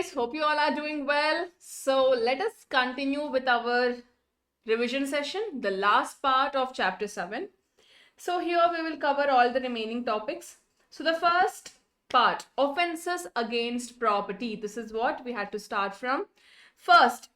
guys, hope you all are doing well. So let us continue with our revision session, the last part of chapter 7. So here we will cover all the remaining topics. So the first part, offenses against property. This is what we had to start from. First,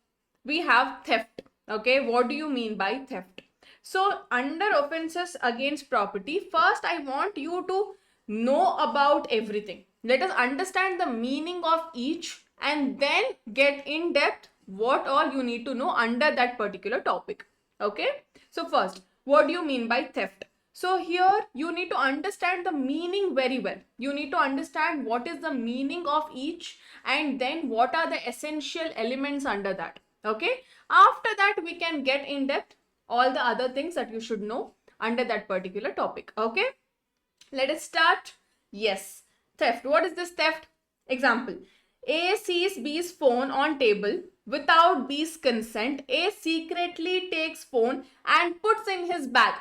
we have theft. Okay, what do you mean by theft? So under offenses against property, first I want you to know about everything. Let us understand the meaning of each and then get in depth what all you need to know under that particular topic. Okay, so first, what do you mean by theft? So here you need to understand the meaning very well. You need to understand what is the meaning of each and then what are the essential elements under that. Okay, after that we can get in depth all the other things that you should know under that particular topic. Okay, let us start. Yes, theft. What is this theft? Example, A sees B's phone on table without B's consent. A secretly takes phone and puts in his bag.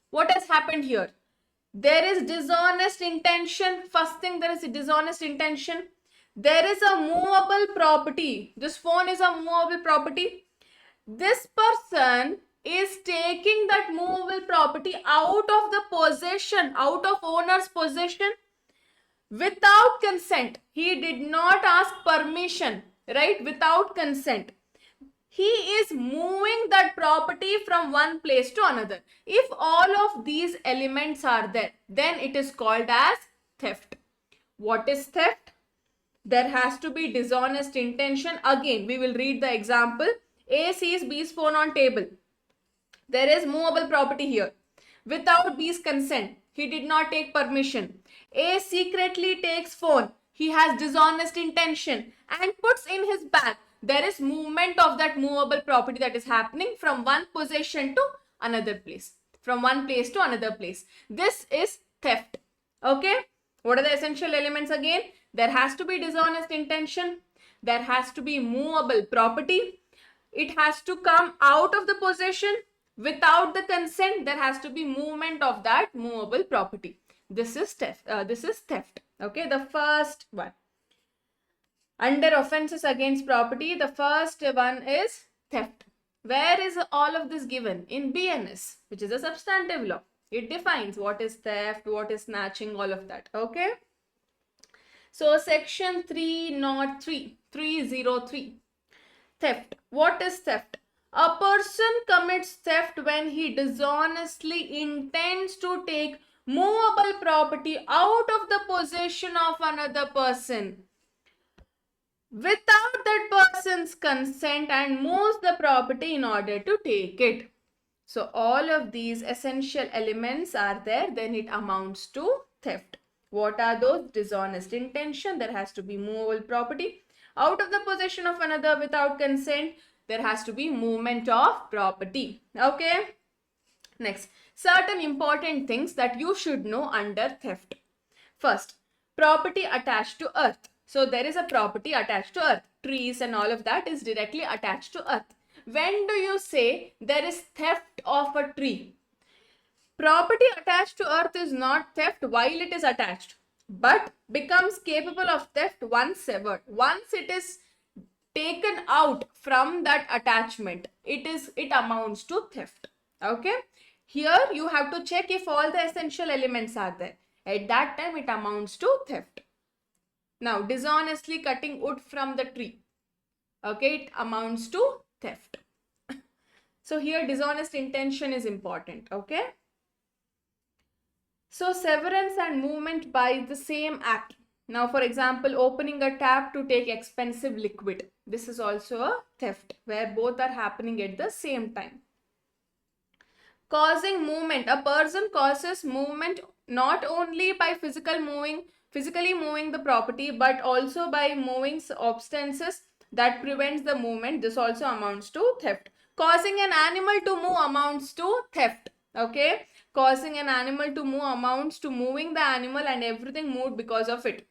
What has happened here? There is dishonest intention. First thing, there is a dishonest intention. There is a movable property. This phone is a movable property. This person is taking that movable property out of the possession, out of owner's possession without consent. He did not ask permission, right? Without consent. He is moving that property from one place to another. If all of these elements are there, then it is called as theft. What is theft? There has to be dishonest intention. Again, we will read the example. A sees B's phone on table. There is movable property here. Without B's consent, he did not take permission. A secretly takes phone. He has dishonest intention and puts in his bag. There is movement of that movable property that is happening from one possession to another place. From one place to another place. This is theft. Okay. What are the essential elements again? There has to be dishonest intention. There has to be movable property. It has to come out of the possession. Without the consent, there has to be movement of that movable property. This is theft. Okay, the first one. Under offenses against property, the first one is theft. Where is all of this given? In BNS, which is a substantive law. It defines what is theft, what is snatching, all of that. Okay. So section 303. Theft. What is theft? A person commits theft when he dishonestly intends to take movable property out of the possession of another person without that person's consent and moves the property in order to take it. So all of these essential elements are there, then it amounts to theft. What are those? Dishonest intention, there has to be movable property out of the possession of another without consent, there has to be movement of property. Okay. Next, certain important things that you should know under theft. First, property attached to earth. So there is a property attached to earth. Trees and all of that is directly attached to earth. When do you say there is theft of a tree? Property attached to earth is not theft while it is attached, but becomes capable of theft once severed. Once it is taken out from that attachment, it amounts to theft. Okay. Here you have to check if all the essential elements are there. At that time it amounts to theft. Now, dishonestly cutting wood from the tree. Okay, it amounts to theft. So here dishonest intention is important. Okay. So severance and movement by the same act. Now, for example, opening a tap to take expensive liquid. This is also a theft where both are happening at the same time. Causing movement. A person causes movement not only by physically moving the property, but also by moving substances that prevents the movement. This also amounts to theft. Causing an animal to move amounts to theft. Okay. Causing an animal to move amounts to moving the animal and everything moved because of it.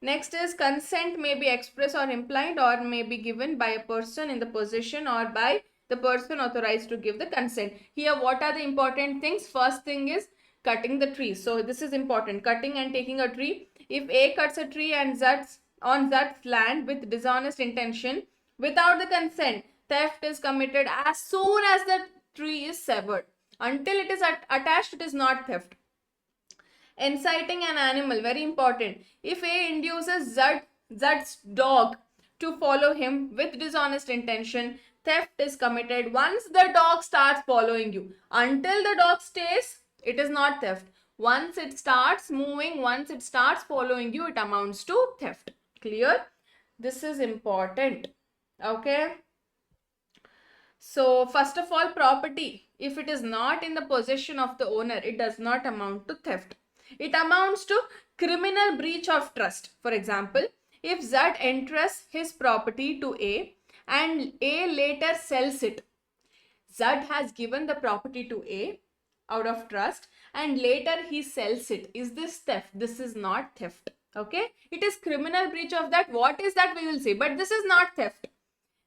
Next is consent may be express or implied or may be given by a person in the possession or by the person authorized to give the consent. Here, what are the important things? First thing is cutting the tree. So this is important. Cutting and taking a tree. If A cuts a tree and on that land with dishonest intention without the consent, theft is committed as soon as the tree is severed. Until it is attached, it is not theft. Inciting an animal, very important. If A induces Z's dog to follow him with dishonest intention, theft is committed once the dog starts following you. Until the dog stays, it is not theft. Once it starts moving, once it starts following you, it amounts to theft. Clear? This is important. Okay. So, first of all, property, if it is not in the possession of the owner, it does not amount to theft. It amounts to criminal breach of trust. For example, if Z entrusts his property to A and A later sells it, Z has given the property to A out of trust and later he sells it. Is this theft? This is not theft. Okay, it is criminal breach of that. What is that? We will see, but this is not theft.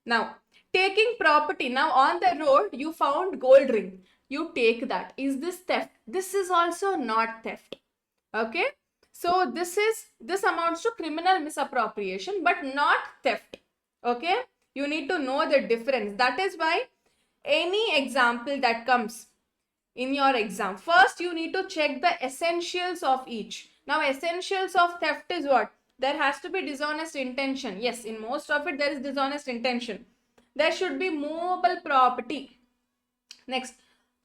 Now, taking property. Now, on the road, you found gold ring. You take that. Is this theft? This is also not theft. Okay. So, this amounts to criminal misappropriation, but not theft. Okay. You need to know the difference. That is why any example that comes in your exam, first you need to check the essentials of each. Now, essentials of theft is what? There has to be dishonest intention. Yes, in most of it, there is dishonest intention. There should be movable property. Next,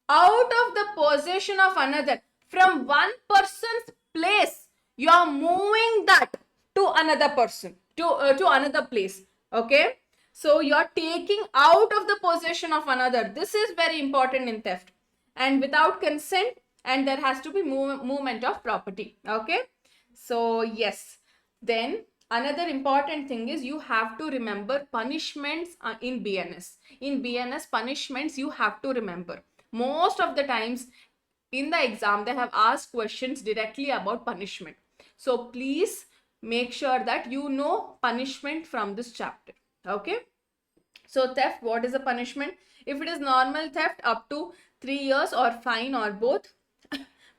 out of the possession of another, from one person's place, you are moving that to another person, to another place. Okay. So, you are taking out of the possession of another. This is very important in theft. And without consent, and there has to be movement of property. Okay. So, yes. Then another important thing is you have to remember punishments in BNS. In BNS, punishments you have to remember. Most of the times in the exam, they have asked questions directly about punishment. So please make sure that you know punishment from this chapter. Okay. So theft, what is a punishment? If it is normal theft, up to 3 years or fine or both.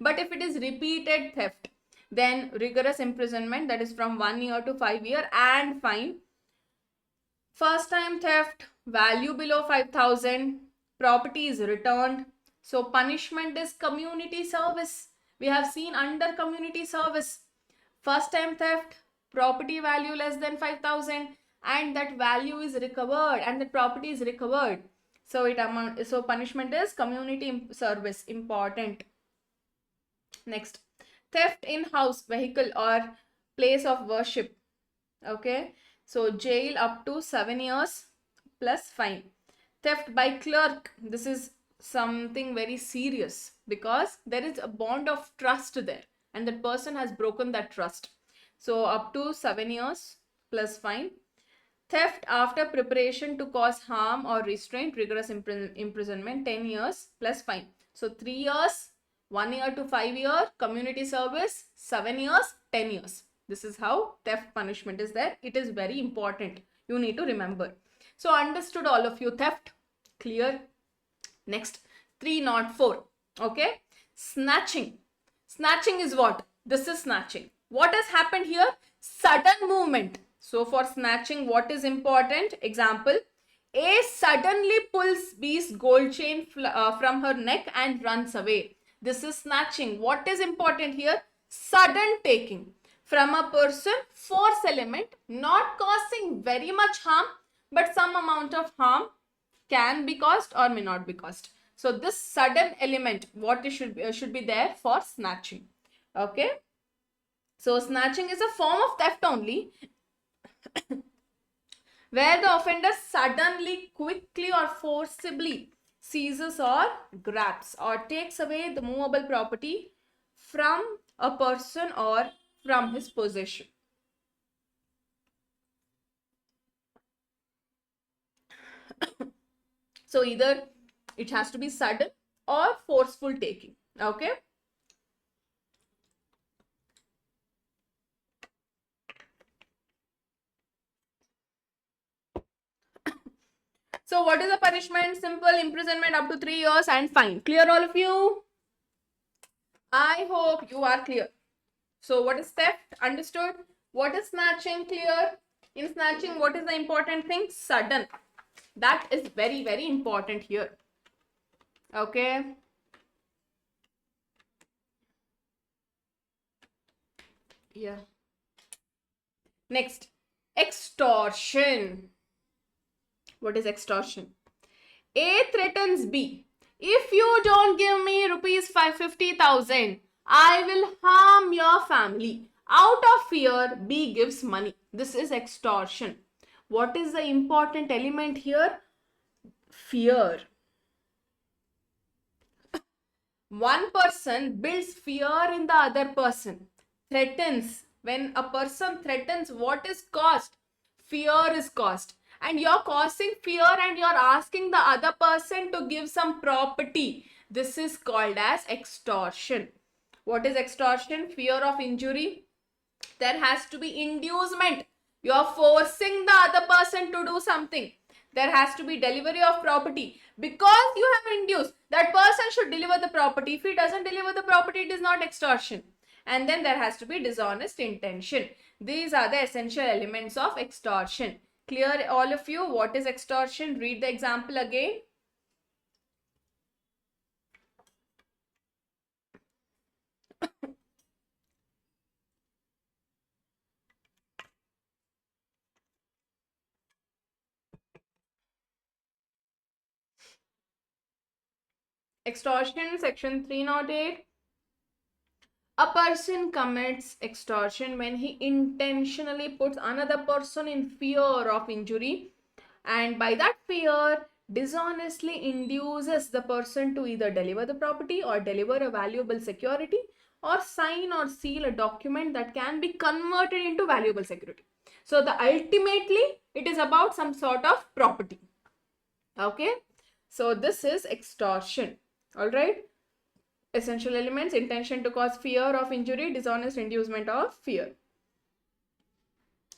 But if it is repeated theft, then rigorous imprisonment, that is from 1 year to 5 years, and fine. First time theft, value below 5,000, property is returned. So punishment is community service. We have seen under community service. First time theft, property value less than 5,000 and that value is recovered and the property is recovered. So punishment is community service, important. Next, theft in house, vehicle or place of worship. Okay, so jail up to 7 years plus fine. Theft by clerk, this is something very serious because there is a bond of trust there and that person has broken that trust. So up to 7 years plus fine. Theft after preparation to cause harm or restraint, rigorous imprisonment, 10 years plus fine. So 3 years, 1 year to 5 year, community service, 7 years, 10 years. This is how theft punishment is there. It is very important. You need to remember. So understood all of you, theft, clear. Next, 304. Okay, snatching. Snatching is what? This is snatching. What has happened here? Sudden movement. So for snatching, what is important? Example, A suddenly pulls B's gold chain from her neck and runs away. This is snatching. What is important here? Sudden taking from a person, force element, not causing very much harm, but some amount of harm can be caused or may not be caused. So this sudden element, what it should be there for snatching. Okay. So snatching is a form of theft only where the offender suddenly, quickly or forcibly seizes or grabs or takes away the movable property from a person or from his possession. So either it has to be sudden or forceful taking. Okay. So what is the punishment? Simple, imprisonment up to 3 years and fine. Clear all of you? I hope you are clear. So what is theft? Understood? What is snatching? Clear? In snatching, what is the important thing? Sudden. That is very, very important here. Okay. Yeah. Next, extortion. What is extortion? A threatens B. If you don't give me rupees 550,000, I will harm your family. Out of fear, B gives money. This is extortion. What is the important element here? Fear. One person builds fear in the other person. Threatens. When a person threatens, what is caused? Fear is caused. And you're causing fear and you're asking the other person to give some property. This is called as extortion. What is extortion? Fear of injury. There has to be inducement. You're forcing the other person to do something. There has to be delivery of property. Because you have induced, that person should deliver the property. If he doesn't deliver the property, it is not extortion. And then there has to be dishonest intention. These are the essential elements of extortion. Clear, all of you? What is extortion? Read the example again. Extortion, section 308. A person commits extortion when he intentionally puts another person in fear of injury, and by that fear dishonestly induces the person to either deliver the property or deliver a valuable security or sign or seal a document that can be converted into valuable security. So the ultimately it is about some sort of property. Okay, so this is extortion. All right. Essential elements: intention to cause fear of injury, dishonest inducement of fear.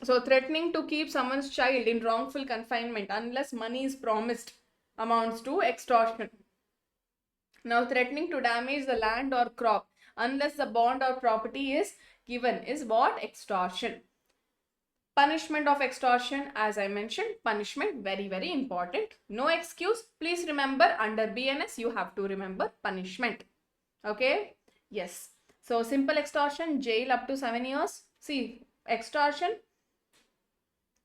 So threatening to keep someone's child in wrongful confinement unless money is promised amounts to extortion. Now threatening to damage the land or crop unless the bond or property is given is what? Extortion. Punishment of extortion, as I mentioned, punishment very, very important. No excuse. Please remember, under BNS you have to remember punishment. Okay. Yes. So simple extortion, jail up to 7 years. See, extortion,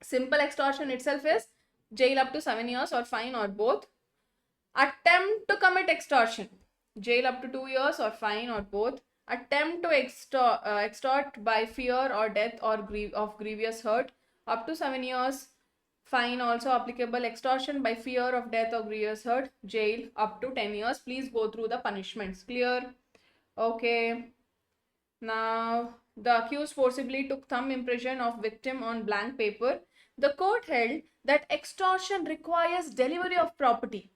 simple extortion itself is jail up to 7 years or fine or both. Attempt to commit extortion, jail up to 2 years or fine or both. Attempt to extort by fear or death or grievous hurt, up to 7 years. Fine also applicable. Extortion by fear of death or grievous hurt, jail up to 10 years. Please go through the punishments. Clear? Okay. Now, the accused forcibly took thumb impression of victim on blank paper. The court held that extortion requires delivery of property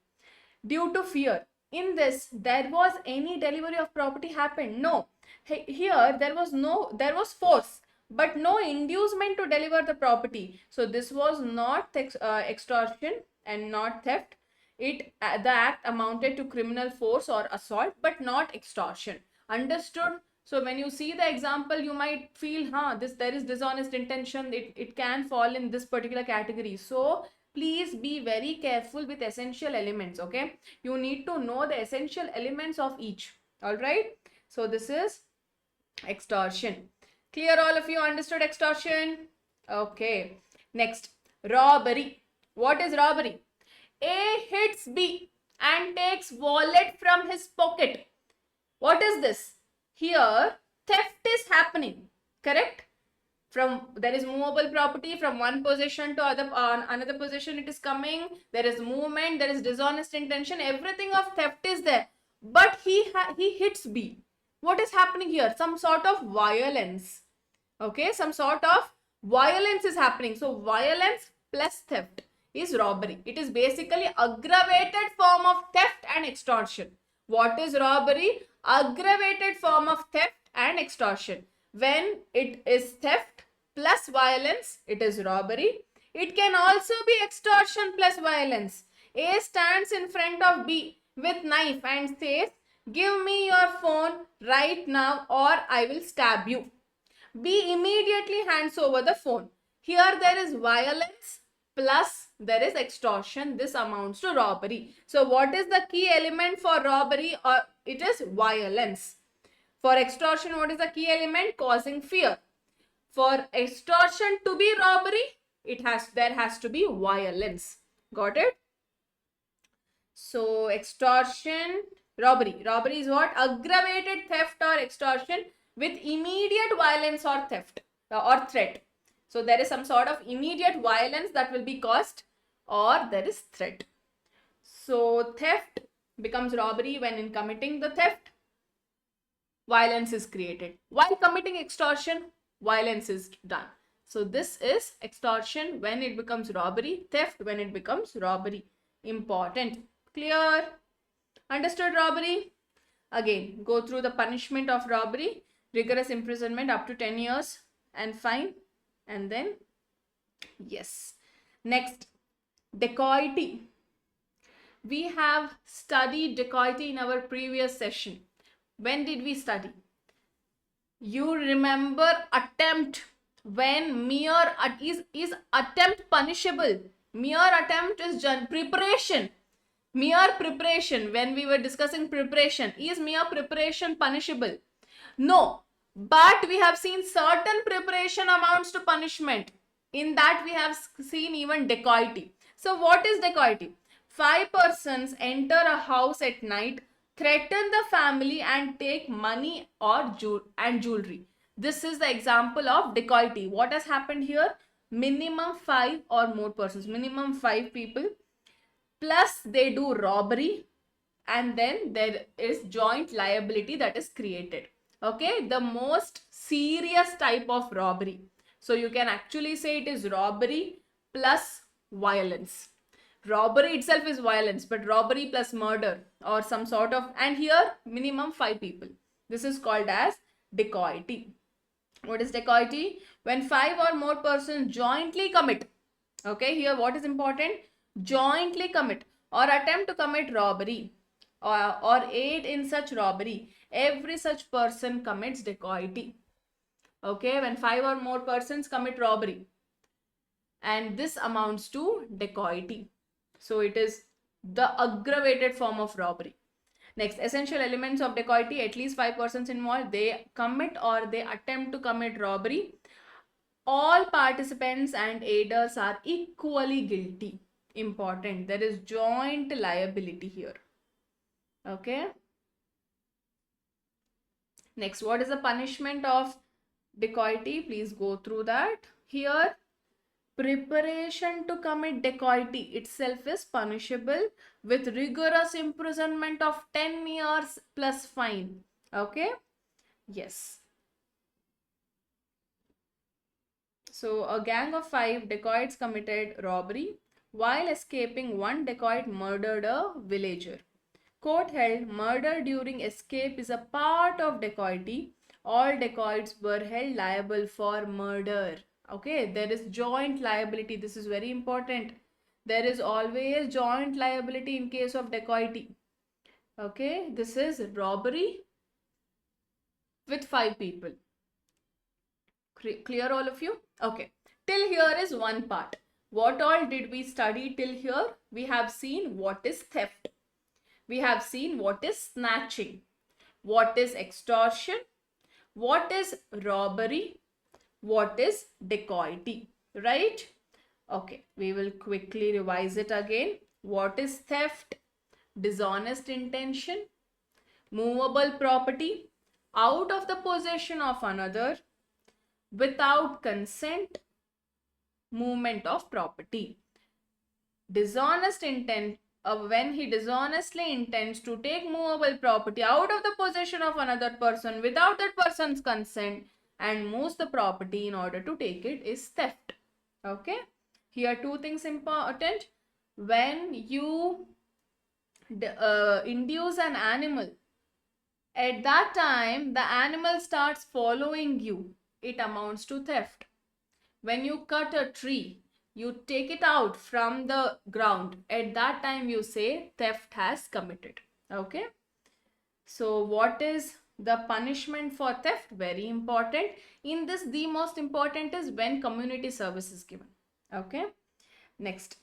due to fear. In this, there was any delivery of property happened? No. Here, there was force, but no inducement to deliver the property. So this was not extortion and not theft. The act amounted to criminal force or assault, but not extortion. Understood? So when you see the example, you might feel, there is dishonest intention. It can fall in this particular category. So please be very careful with essential elements. Okay, you need to know the essential elements of each. All right. So this is extortion. Clear, all of you? Understood extortion? Okay. Next, robbery. What is robbery? A hits B and takes wallet from his pocket. What is this? Here, theft is happening. Correct? There is movable property from one position to another position. It is coming. There is movement. There is dishonest intention. Everything of theft is there. But he hits B. What is happening here? Some sort of violence. Okay, some sort of violence is happening. So violence plus theft is robbery. It is basically aggravated form of theft and extortion. What is robbery? Aggravated form of theft and extortion. When it is theft plus violence, it is robbery. It can also be extortion plus violence. A stands in front of B with knife and says, "Give me your phone right now or I will stab you." B immediately hands over the phone. Here there is violence plus there is extortion. This amounts to robbery. So what is the key element for robbery? Or it is violence. For extortion, what is the key element? Causing fear. For extortion to be robbery, there has to be violence. Got it? So extortion, robbery. Robbery is what? Aggravated theft or extortion with immediate violence or theft or threat. So there is some sort of immediate violence that will be caused or there is threat. So theft becomes robbery when in committing the theft, violence is created. While committing extortion, violence is done. So this is extortion when it becomes robbery, theft when it becomes robbery. Important. Clear? Understood robbery? Again, go through the punishment of robbery. Rigorous imprisonment up to 10 years and fine. And then, yes. Next, dacoity. We have studied dacoity in our previous session. When did we study? You remember attempt. When mere is attempt punishable? Mere attempt is preparation. Mere preparation, when we were discussing preparation, is mere preparation punishable? No, but we have seen certain preparation amounts to punishment. In that we have seen even dacoity. So what is dacoity? 5 persons enter a house at night, threaten the family and take money or jewelry. This is the example of dacoity. What has happened here? Minimum 5 or more persons, minimum 5 people, plus they do robbery, and then there is joint liability that is created. Okay, the most serious type of robbery. So you can actually say it is robbery plus violence. Robbery itself is violence, but robbery plus murder or some sort of, and here minimum 5 people. This is called as dacoity. What is dacoity? When 5 or more persons jointly commit. Okay, here what is important? Jointly commit or attempt to commit robbery or aid in such robbery. Every such person commits dacoity. Okay, when 5 or more persons commit robbery, and this amounts to dacoity. So it is the aggravated form of robbery. Next, essential elements of dacoity. At least 5 persons involved, they commit or they attempt to commit robbery. All participants and aiders are equally guilty. Important. There is joint liability here. Okay. Next, what is the punishment of dacoity? Please go through that. Here, preparation to commit dacoity itself is punishable with rigorous imprisonment of 10 years plus fine. Okay. Yes. So a gang of 5 dacoits committed robbery. While escaping, one dacoit murdered a villager. Court held murder during escape is a part of dacoity. All dacoits were held liable for murder. Okay, there is joint liability. This is very important. There is always joint liability in case of dacoity. Okay, this is robbery with 5 people. Clear all of you? Okay, till here is one part. What all did we study till here? We have seen what is theft. We have seen what is snatching, what is extortion, what is robbery, what is dacoity, right? Okay, we will quickly revise it again. What is theft? Dishonest intention, movable property, out of the possession of another, without consent, movement of property. Dishonest intent, when he dishonestly intends to take movable property out of the possession of another person without that person's consent and moves the property in order to take it, is theft. Okay, here 2 things important. When you induce an animal, at that time the animal starts following you, it amounts to theft. When you cut a tree, you take it out from the ground, at that time you say theft has committed. Okay, so what is The punishment for theft, very important. In this, the most important is when community service is given. Okay. Next.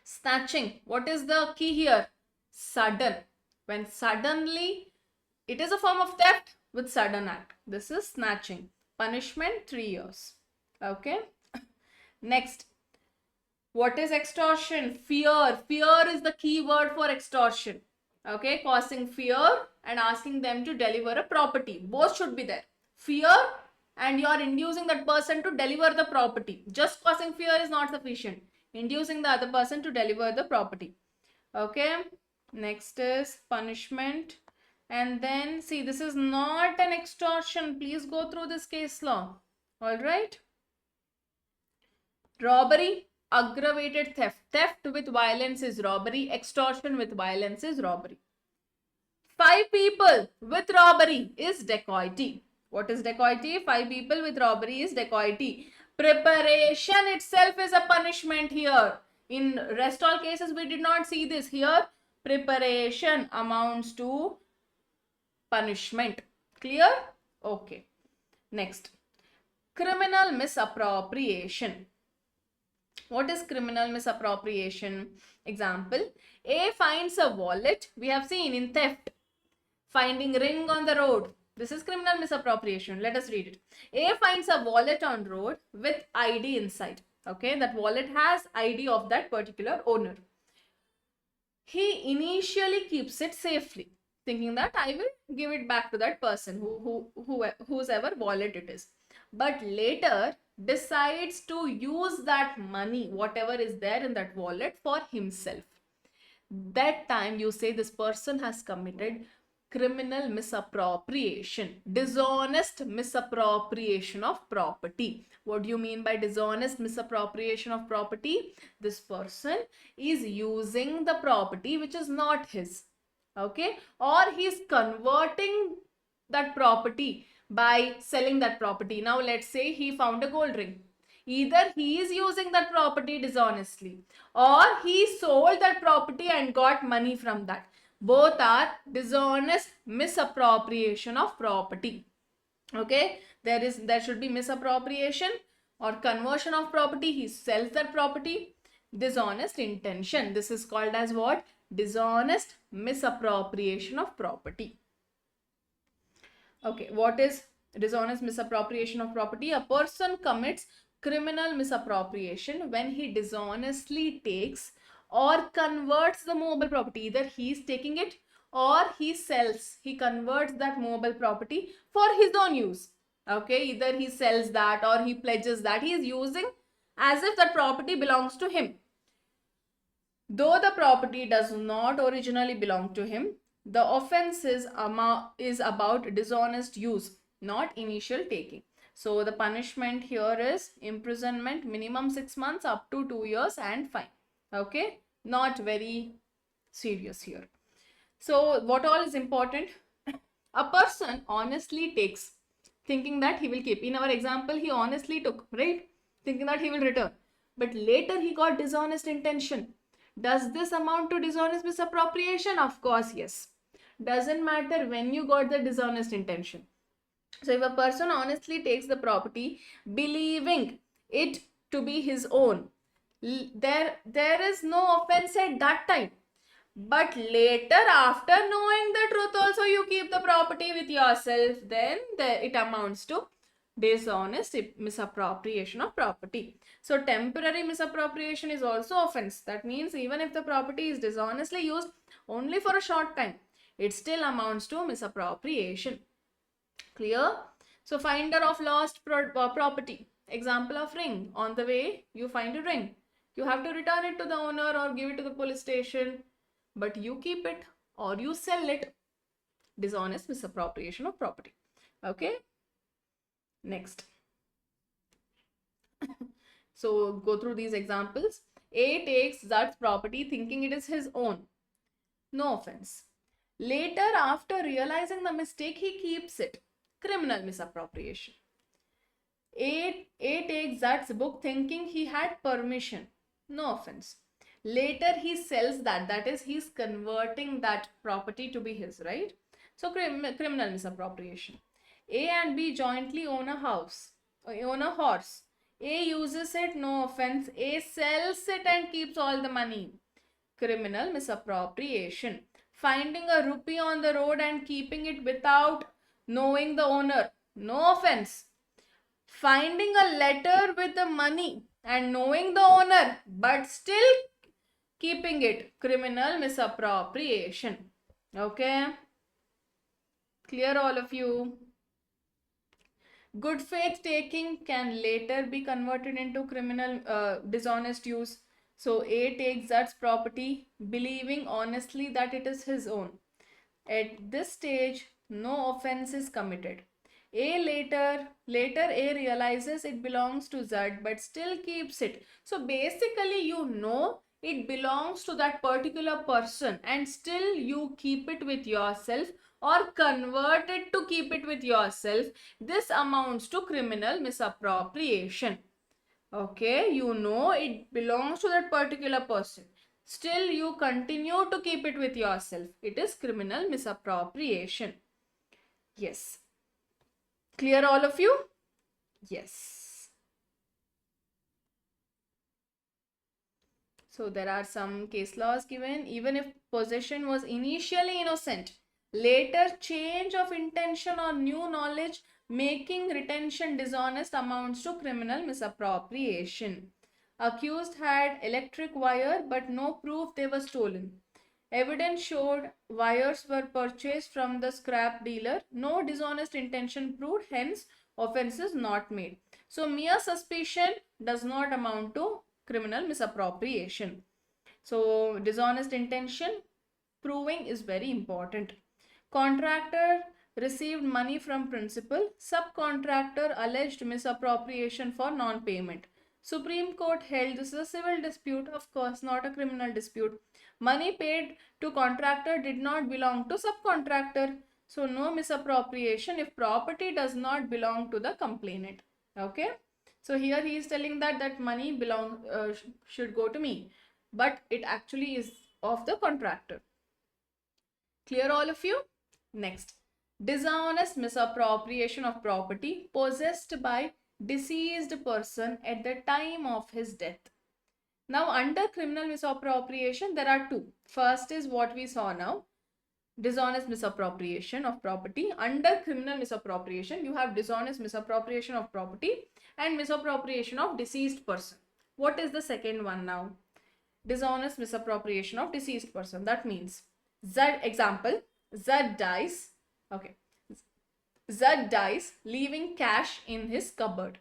Snatching. What is the key here? Sudden. When suddenly, it is a form of theft with sudden act. This is snatching. Punishment 3 years. Okay. Next. What is extortion? Fear. Fear is the key word for extortion. Okay. Causing fear and asking them to deliver a property. Both should be there. Fear and you are inducing that person to deliver the property. Just causing fear is not sufficient. Inducing the other person to deliver the property. Okay. Next is punishment. And then see, this is not an extortion. Please go through this case law. All right. Robbery, aggravated theft. Theft with violence is robbery. Extortion with violence is robbery. 5 people with robbery is dacoity. What is dacoity? 5 people with robbery is dacoity. Preparation itself is a punishment here. In rest all cases, we did not see this. Here, preparation amounts to punishment. Clear? Okay. Next. Criminal misappropriation. What is criminal misappropriation? Example, A finds a wallet. We have seen in theft. Finding ring on the road. This is criminal misappropriation. Let us read it. A finds a wallet on road with ID inside. Okay, that wallet has ID of that particular owner. He initially keeps it safely, thinking that I will give it back to that person, whosever wallet it is. But later decides to use that money, whatever is there in that wallet, for himself. That time you say this person has committed criminal misappropriation, dishonest misappropriation of property. What do you mean by dishonest misappropriation of property? This person is using the property which is not his, okay, or he is converting that property by selling that property. Now let's say he found a gold ring. Either he is using that property dishonestly or he sold that property and got money from that. Both are dishonest misappropriation of property. Okay, there should be misappropriation or conversion of property. He sells that property. Dishonest intention. This is called as what? Dishonest misappropriation of property. Okay, what is dishonest misappropriation of property? A person commits criminal misappropriation when he dishonestly takes or converts the movable property. Either he is taking it or he sells, he converts that movable property for his own use. Okay, either he sells that or he pledges that. He is using as if that property belongs to him. Though the property does not originally belong to him, the offense is about dishonest use, not initial taking. So the punishment here is imprisonment, minimum 6 months up to 2 years and fine. Okay, not very serious here. So what all is important? A person honestly takes, thinking that he will keep. In our example, he honestly took, right? Thinking that he will return. But later he got dishonest intention. Does this amount to dishonest misappropriation? Of course, yes. Doesn't matter when you got the dishonest intention. So if a person honestly takes the property, believing it to be his own, there is no offense at that time. But later, after knowing the truth also, you keep the property with yourself, then it amounts to dishonest misappropriation of property. So temporary misappropriation is also offense. That means even if the property is dishonestly used only for a short time, it still amounts to misappropriation. Clear? So finder of lost property. Example of ring. On the way, you find a ring. You have to return it to the owner or give it to the police station. But you keep it or you sell it. Dishonest misappropriation of property. Okay. Next. So go through these examples. A takes Zat's property thinking it is his own. No offense. Later, after realizing the mistake, he keeps it. Criminal misappropriation. A takes Zat's book thinking he had permission. No offense. Later, he sells that. That is, he's converting that property to be his, right? So criminal misappropriation. A and B jointly own a house, own a horse. A uses it, no offense. A sells it and keeps all the money. Criminal misappropriation. Finding a rupee on the road and keeping it without knowing the owner, no offense. Finding a letter with the money and knowing the owner but still keeping it, criminal misappropriation. Okay, clear all of you? Good faith taking can later be converted into criminal dishonest use. So A takes Z's property believing honestly that it is his own. At this stage, no offense is committed. Later A realizes it belongs to Z but still keeps it. So basically you know it belongs to that particular person and still you keep it with yourself or convert it to keep it with yourself. This amounts to criminal misappropriation. Okay, you know it belongs to that particular person. Still you continue to keep it with yourself. It is criminal misappropriation. Yes. Clear all of you? Yes. So there are some case laws given. Even if possession was initially innocent, later change of intention or new knowledge making retention dishonest amounts to criminal misappropriation. Accused had electric wire but no proof they were stolen. Evidence showed wires were purchased from the scrap dealer. No dishonest intention proved, hence offense is not made. So mere suspicion does not amount to criminal misappropriation. So dishonest intention proving is very important. Contractor received money from principal. Subcontractor alleged misappropriation for non-payment. Supreme Court held this is a civil dispute, of course, not a criminal dispute. Money paid to contractor did not belong to subcontractor. So no misappropriation if property does not belong to the complainant. Okay. So here he is telling that money should go to me, but it actually is of the contractor. Clear all of you? Next, dishonest misappropriation of property possessed by deceased person at the time of his death. Now under criminal misappropriation there are two. First is what we saw now, dishonest misappropriation of property. Under criminal misappropriation you have dishonest misappropriation of property and misappropriation of deceased person. What is the second one now? Dishonest misappropriation of deceased person. That means example, Z dies. Okay, Z dies leaving cash in his cupboard.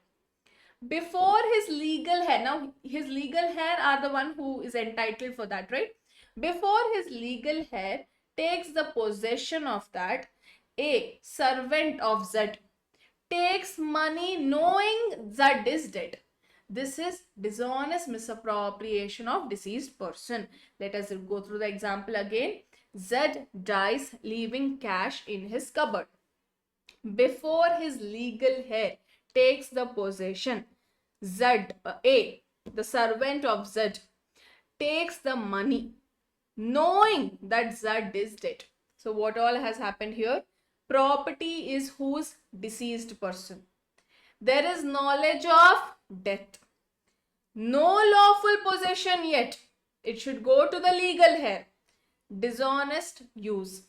Before his legal heir, now his legal heir are the one who is entitled for that, right? Before his legal heir takes the possession of that, a servant of Z takes money knowing Z is dead. This is dishonest misappropriation of deceased person. Let us go through the example again. Z dies leaving cash in his cupboard. Before his legal heir takes the possession, A, the servant of Z, takes the money knowing that Z is dead. So what all has happened here? Property is whose? Deceased person. There is knowledge of death. No lawful possession yet. It should go to the legal heir. Dishonest use.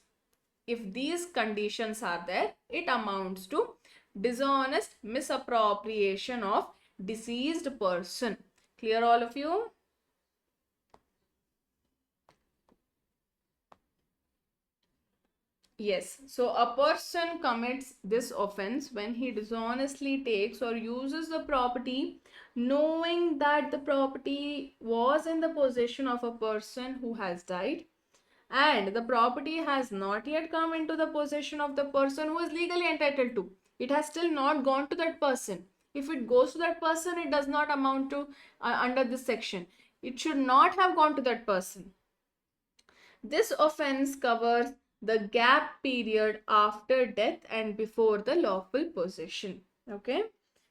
If these conditions are there, it amounts to dishonest misappropriation of deceased person. Clear all of you? Yes, so a person commits this offense when he dishonestly takes or uses the property knowing that the property was in the possession of a person who has died and the property has not yet come into the possession of the person who is legally entitled to. It has still not gone to that person. If it goes to that person, it does not amount to under this section. It should not have gone to that person. This offense covers the gap period after death and before the lawful possession. Okay.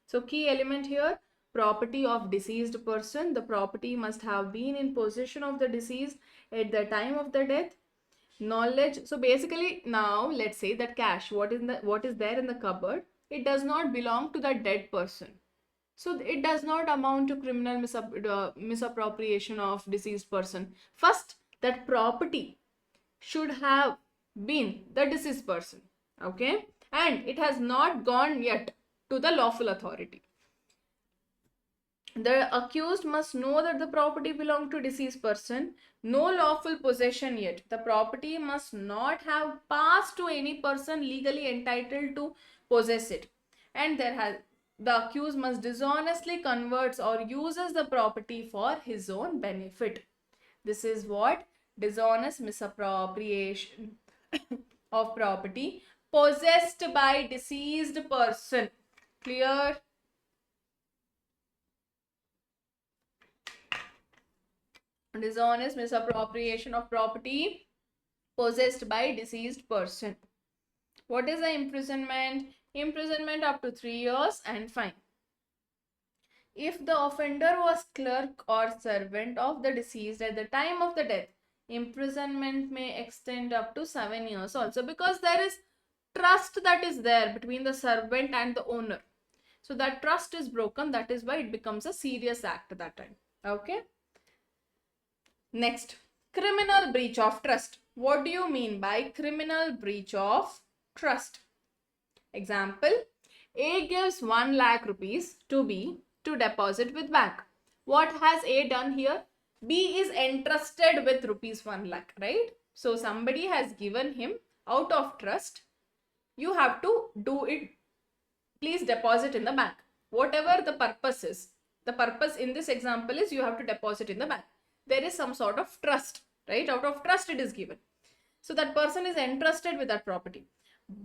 So key element here, property of deceased person. The property must have been in possession of the deceased at the time of the death. Knowledge. So basically now let's say that cash, what is there in the cupboard, it does not belong to the dead person. So it does not amount to criminal misappropriation of deceased person. First, that property should have been the deceased person. Okay. And it has not gone yet to the lawful authority. The accused must know that the property belonged to deceased person. No lawful possession yet. The property must not have passed to any person legally entitled to possess it. And the accused must dishonestly converts or uses the property for his own benefit. This is what dishonest misappropriation of property possessed by deceased person. Clear? Dishonest misappropriation of property possessed by deceased person. What is the imprisonment? Imprisonment up to 3 years and fine. If the offender was clerk or servant of the deceased at the time of the death, imprisonment may extend up to 7 years also, because there is trust that is there between the servant and the owner. So that trust is broken. That is why it becomes a serious act at that time. Okay. Next, criminal breach of trust. What do you mean by criminal breach of trust? Example, A gives 1 lakh rupees to B to deposit with bank. What has A done here? B is entrusted with rupees 1 lakh, right? So somebody has given him out of trust. You have to do it. Please deposit in the bank. Whatever the purpose is. The purpose in this example is you have to deposit in the bank. There is some sort of trust, right? Out of trust it is given. So that person is entrusted with that property.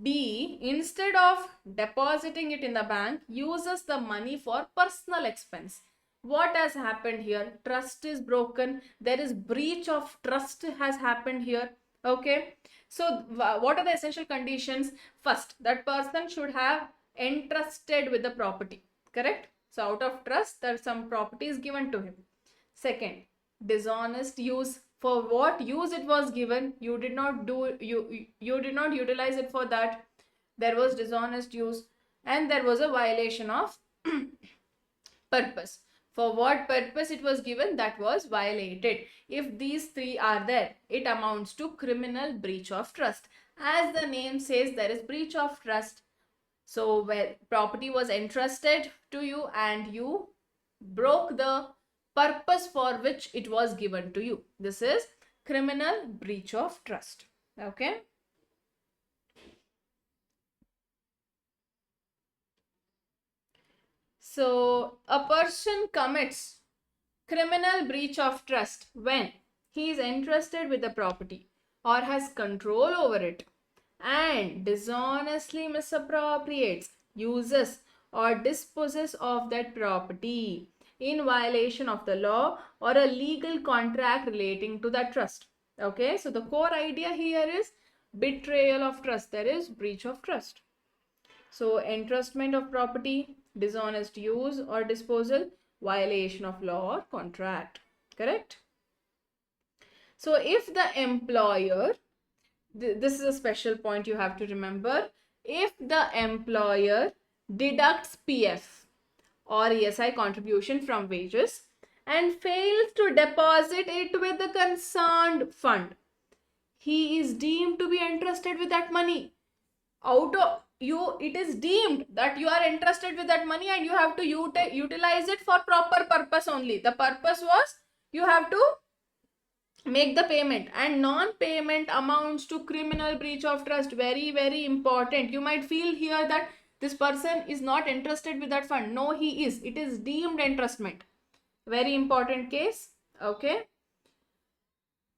B, instead of depositing it in the bank, uses the money for personal expense. What has happened here? Trust is broken. There is breach of trust has happened here. Okay. So what are the essential conditions? First, that person should have entrusted with the property. Correct? So out of trust, there some property is given to him. Second, dishonest use. For what use it was given, you did not utilize it for that. There was dishonest use, and there was a violation of purpose. For what purpose it was given, that was violated. If these three are there, it amounts to criminal breach of trust. As the name says, there is breach of trust. So where property was entrusted to you and you broke the purpose for which it was given to you. This is criminal breach of trust. Okay. So a person commits criminal breach of trust when he is entrusted with the property or has control over it and dishonestly misappropriates, uses or disposes of that property in violation of the law or a legal contract relating to that trust. Okay, so the core idea here is betrayal of trust. There is breach of trust. So entrustment of property, dishonest use or disposal, violation of law or contract. Correct? So if the employer, this is a special point you have to remember, if the employer deducts PF or ESI contribution from wages and fails to deposit it with the concerned fund, he is deemed to be entrusted with that money. Out of you, it is deemed that you are entrusted with that money and you have to utilize it for proper purpose only. The purpose was you have to make the payment, and non-payment amounts to criminal breach of trust. Very, very important. You might feel here that this person is not entrusted with that fund. No, he is. It is deemed entrustment. Very important case. Okay.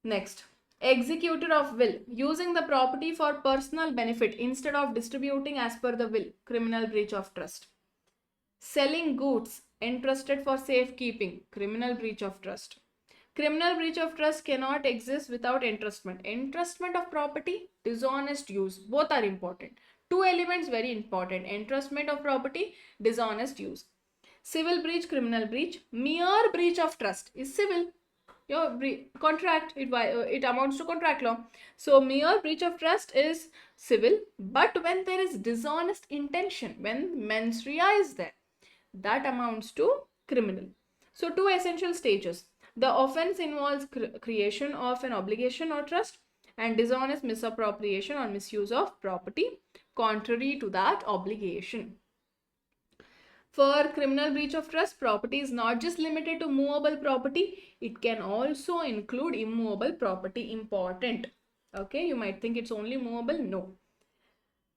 Next, executor of will, using the property for personal benefit instead of distributing as per the will, criminal breach of trust. Selling goods entrusted for safekeeping, criminal breach of trust. Criminal breach of trust cannot exist without entrustment. Entrustment of property, dishonest use, both are important. Two elements very important: entrustment of property, dishonest use. Civil breach, criminal breach. Mere breach of trust is civil. your contract. It amounts to contract law. So mere breach of trust is civil, but when there is dishonest intention, when mens rea is there, that amounts to criminal. So two essential stages. The offense involves creation of an obligation or trust, and dishonest misappropriation or misuse of property contrary to that obligation. For criminal breach of trust, property is not just limited to movable property, it can also include immovable property. Important. Okay, you might think it's only movable. No.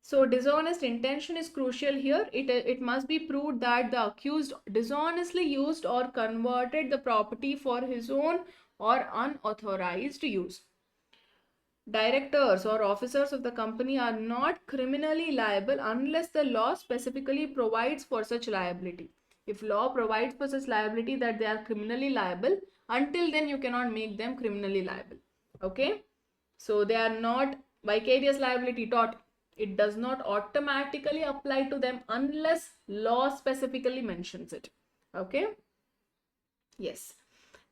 So dishonest intention is crucial here. It must be proved that the accused dishonestly used or converted the property for his own or unauthorized use. Directors or officers of the company are not criminally liable unless the law specifically provides for such liability. If law provides for such liability that they are criminally liable, until then you cannot make them criminally liable. Okay? So they are not vicarious liability tort. It does not automatically apply to them unless law specifically mentions it. Okay? Yes.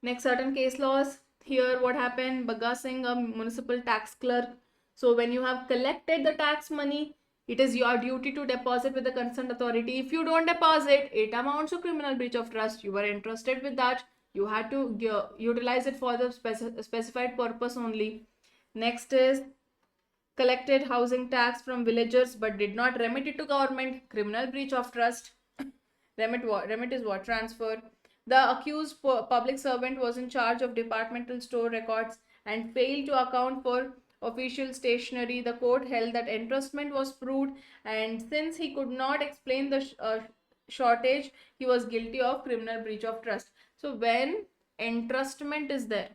Next, certain case laws. Here what happened, Bhagat Singh, a municipal tax clerk. So when you have collected the tax money, it is your duty to deposit with the concerned authority. If you don't deposit, it amounts to criminal breach of trust. You were entrusted with that. You had to utilize it for the specified purpose only. Next is collected housing tax from villagers but did not remit it to government. Criminal breach of trust. Remit is what? Transfer. The accused public servant was in charge of departmental store records and failed to account for official stationery. The court held that entrustment was proved, and since he could not explain the shortage, he was guilty of criminal breach of trust. So when entrustment is there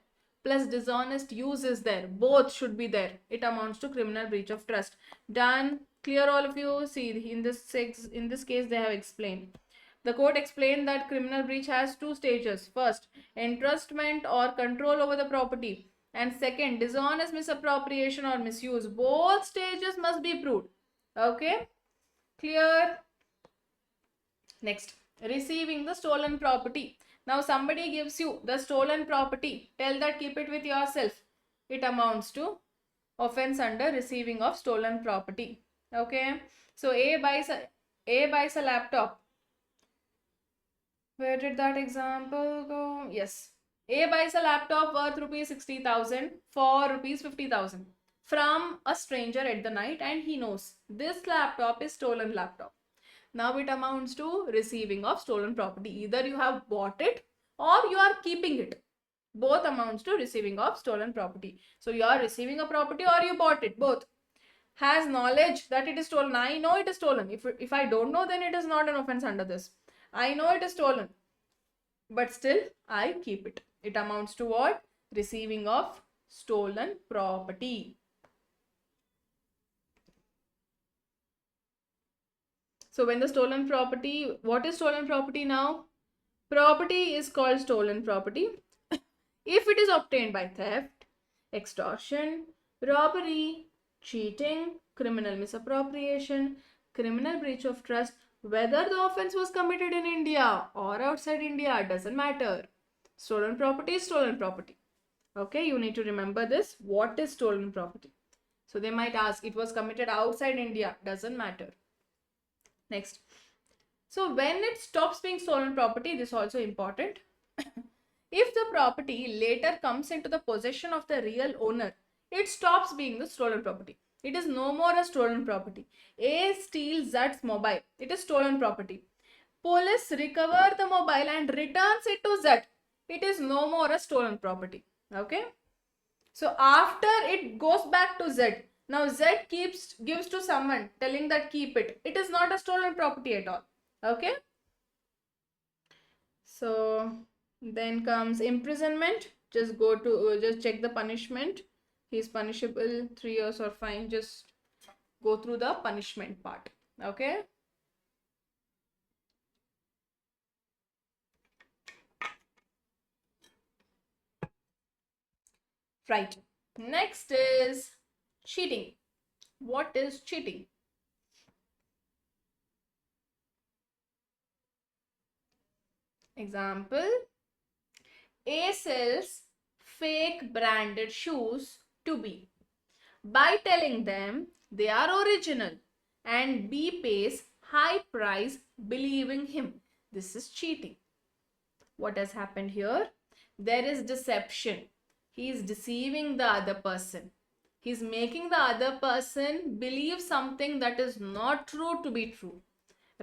plus dishonest use is there, both should be there, it amounts to criminal breach of trust. Done. Clear, all of you? See, in this case they have explained. The court explained that criminal breach has two stages. First, entrustment or control over the property. And second, dishonest misappropriation or misuse. Both stages must be proved. Okay? Clear? Next, receiving the stolen property. Now somebody gives you the stolen property. Tell that keep it with yourself. It amounts to offense under receiving of stolen property. Okay? So A buys a laptop. Where did that example go? Yes. A buys a laptop worth rupees 60,000 for rupees 50,000 from a stranger at the night, and he knows this laptop is stolen laptop. Now it amounts to receiving of stolen property. Either you have bought it or you are keeping it. Both amounts to receiving of stolen property. So you are receiving a property or you bought it. Both. Has knowledge that it is stolen. I know it is stolen. If I don't know, then it is not an offense under this. I know it is stolen, but still I keep it. It amounts to what? Receiving of stolen property. So when the stolen property, what is stolen property now? Property is called stolen property if it is obtained by theft, extortion, robbery, cheating, criminal misappropriation, criminal breach of trust. Whether the offense was committed in India or outside India doesn't matter. Stolen property is stolen property. Okay, you need to remember this. What is stolen property? So they might ask, it was committed outside India, doesn't matter. Next. So when it stops being stolen property, this is also important. If the property later comes into the possession of the real owner, it stops being the stolen property. It is no more a stolen property. A steals Z's mobile. It is stolen property. Police recover the mobile and returns it to Z. It is no more a stolen property. Okay. So after it goes back to Z, now Z gives to someone telling that keep it. It is not a stolen property at all. Okay. So then comes imprisonment. Just go to just check the punishment. He is punishable 3 years or fine. Just go through the punishment part. Okay. Right. Next is cheating. What is cheating? Example. A sells fake branded shoes to B by telling them they are original, and B pays high price believing him. This is cheating. What has happened here? There is deception. He is deceiving the other person. He is making the other person believe something that is not true to be true.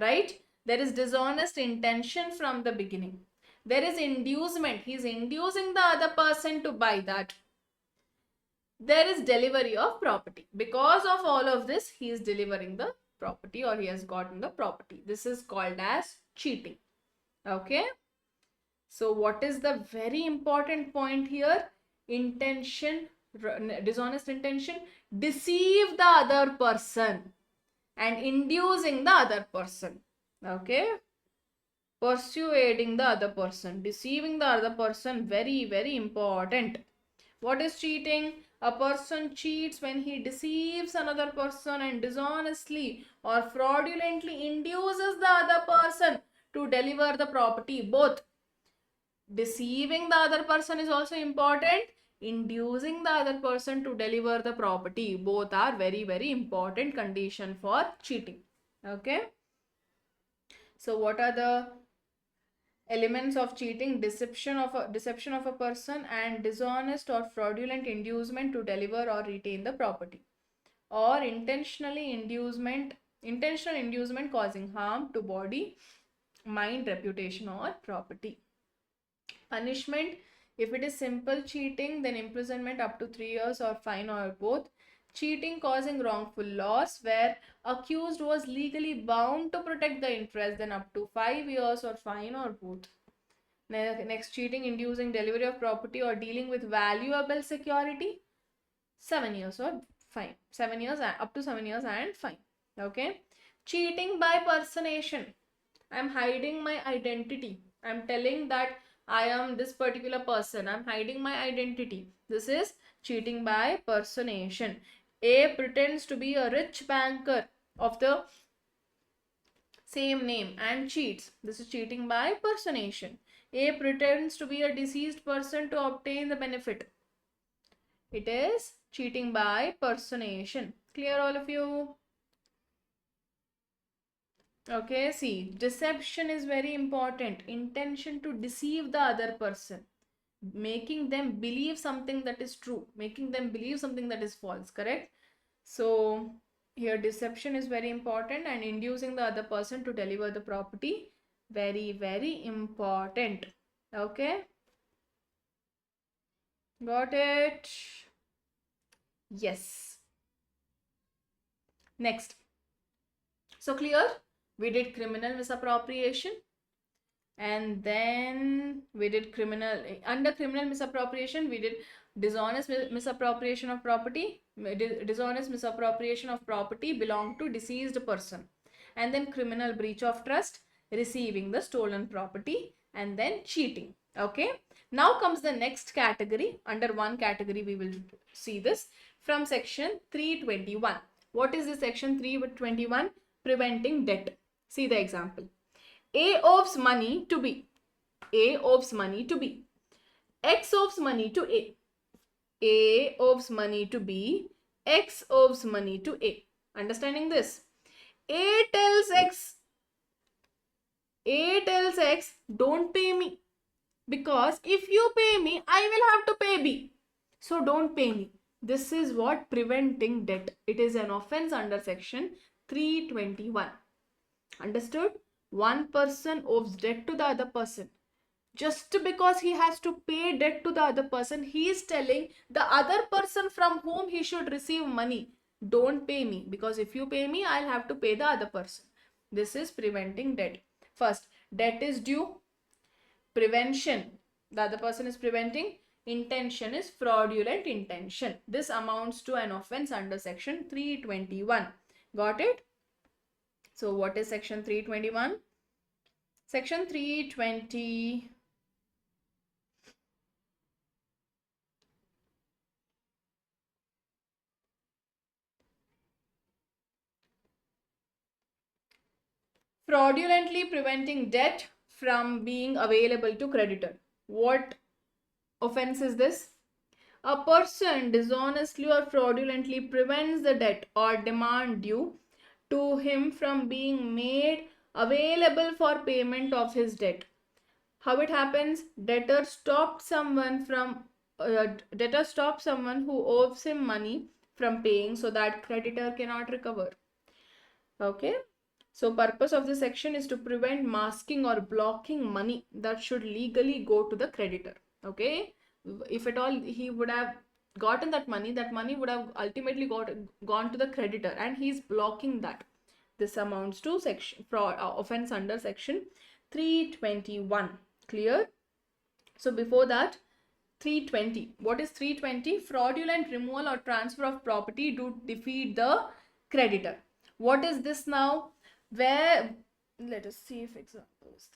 Right? There is dishonest intention from the beginning. There is inducement. He is inducing the other person to buy that. There is delivery of property. Because of all of this, he is delivering the property, or he has gotten the property. This is called as cheating. Okay. So what is the very important point here? Intention, dishonest intention, deceive the other person and inducing the other person. Okay. Persuading the other person, deceiving the other person, very, very important. What is cheating? A person cheats when he deceives another person and dishonestly or fraudulently induces the other person to deliver the property. Both deceiving the other person is also important. Inducing the other person to deliver the property. Both are very, very important condition for cheating. Okay. So what are the elements of cheating? Deception of a person and dishonest or fraudulent inducement to deliver or retain the property, or intentional inducement causing harm to body, mind, reputation or property. Punishment: if it is simple cheating, then imprisonment up to 3 years or fine or both. Cheating causing wrongful loss where accused was legally bound to protect the interest, then up to 5 years or fine or both. Next, cheating inducing delivery of property or dealing with valuable security, 7 years or fine. 7 years, up to 7 years and fine. Okay. Cheating by personation. I am hiding my identity. I am telling that I am this particular person. I am hiding my identity. This is cheating by personation. A pretends to be a rich banker of the same name and cheats. This is cheating by personation. A pretends to be a deceased person to obtain the benefit. It is cheating by personation. Clear, all of you? Okay, see, deception is very important. Intention to deceive the other person, making them believe something that is true, making them believe something that is false, correct? So here deception is very important, and inducing the other person to deliver the property, very, very important. Okay, got it? Yes. Next. So clear? We did criminal misappropriation, and then we did under criminal misappropriation we did dishonest misappropriation of property. Dishonest misappropriation of property belonged to deceased person, and then criminal breach of trust, receiving the stolen property, and then cheating. Okay, now comes the next category. Under one category we will see this from section 321. What is this section 321? Preventing debt. See the example. A owes money to B. A owes money to B. X owes money to A. A owes money to B. X owes money to A. Understanding this? A tells X, don't pay me, because if you pay me, I will have to pay B. So don't pay me. This is what preventing debt. It is an offense under section 321. Understood? One person owes debt to the other person. Just because he has to pay debt to the other person, he is telling the other person from whom he should receive money, don't pay me, because if you pay me, I'll have to pay the other person. This is preventing debt. First, debt is due. Prevention, the other person is preventing. Intention is fraudulent intention. This amounts to an offense under section 321. Got it? So what is section 321? Section 320. Fraudulently preventing debt from being available to creditor. What offense is this? A person dishonestly or fraudulently prevents the debt or demand due to him from being made available for payment of his debt. How it happens? Debtor stops someone who owes him money from paying so that creditor cannot recover. Okay. So purpose of this section is to prevent masking or blocking money that should legally go to the creditor. Okay. If at all he would have gotten that money would have ultimately gone to the creditor, and he's blocking that. This amounts to section fraud offense under section 321. Clear? So before that, 320. What is 320? Fraudulent removal or transfer of property to defeat the creditor. What is this now? Where, let us see if example is there.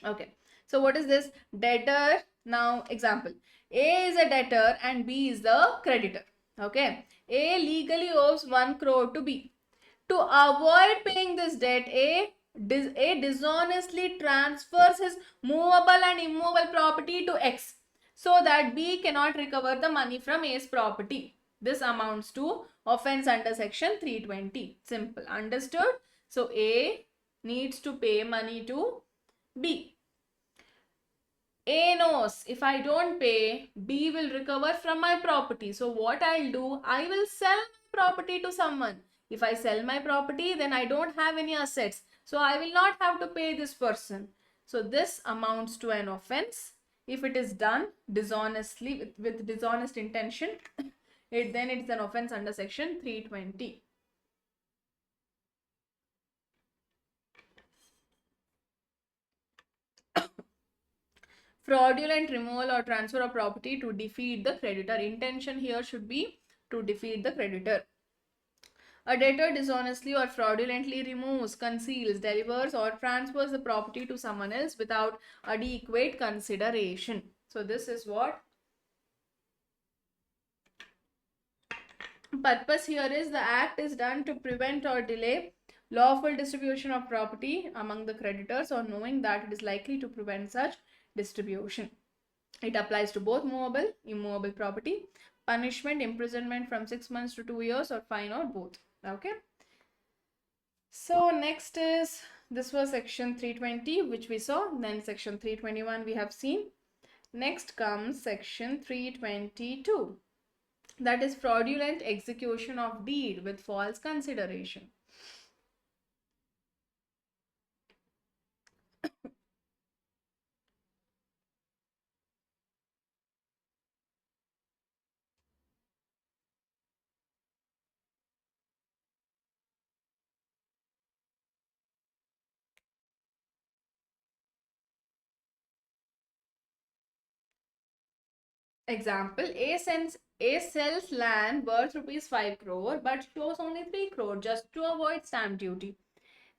Okay. So what is this? Debtor. Now example. A is a debtor and B is the creditor. Okay. A legally owes 1 crore to B. To avoid paying this debt, A dishonestly transfers his movable and immovable property to X so that B cannot recover the money from A's property. This amounts to offense under section 320. Simple. Understood? So A needs to pay money to B. A knows if I don't pay, B will recover from my property. So what I'll do, I will sell my property to someone. If I sell my property, then I don't have any assets. So I will not have to pay this person. So this amounts to an offense. If it is done dishonestly with dishonest intention, then it's an offense under section 320. Fraudulent removal or transfer of property to defeat the creditor. Intention here should be to defeat the creditor. A debtor dishonestly or fraudulently removes, conceals, delivers or transfers the property to someone else without adequate consideration. So this is what purpose here is. The act is done to prevent or delay lawful distribution of property among the creditors, or knowing that it is likely to prevent such distribution. It applies to both movable, immovable property. Punishment, imprisonment from 6 months to 2 years, or fine, or both. Okay. So next is, this was section 320 which we saw. Then section 321 we have seen. Next comes section 322. That is fraudulent execution of deed with false consideration. Example, A sells land worth rupees 5 crore but shows only 3 crore just to avoid stamp duty.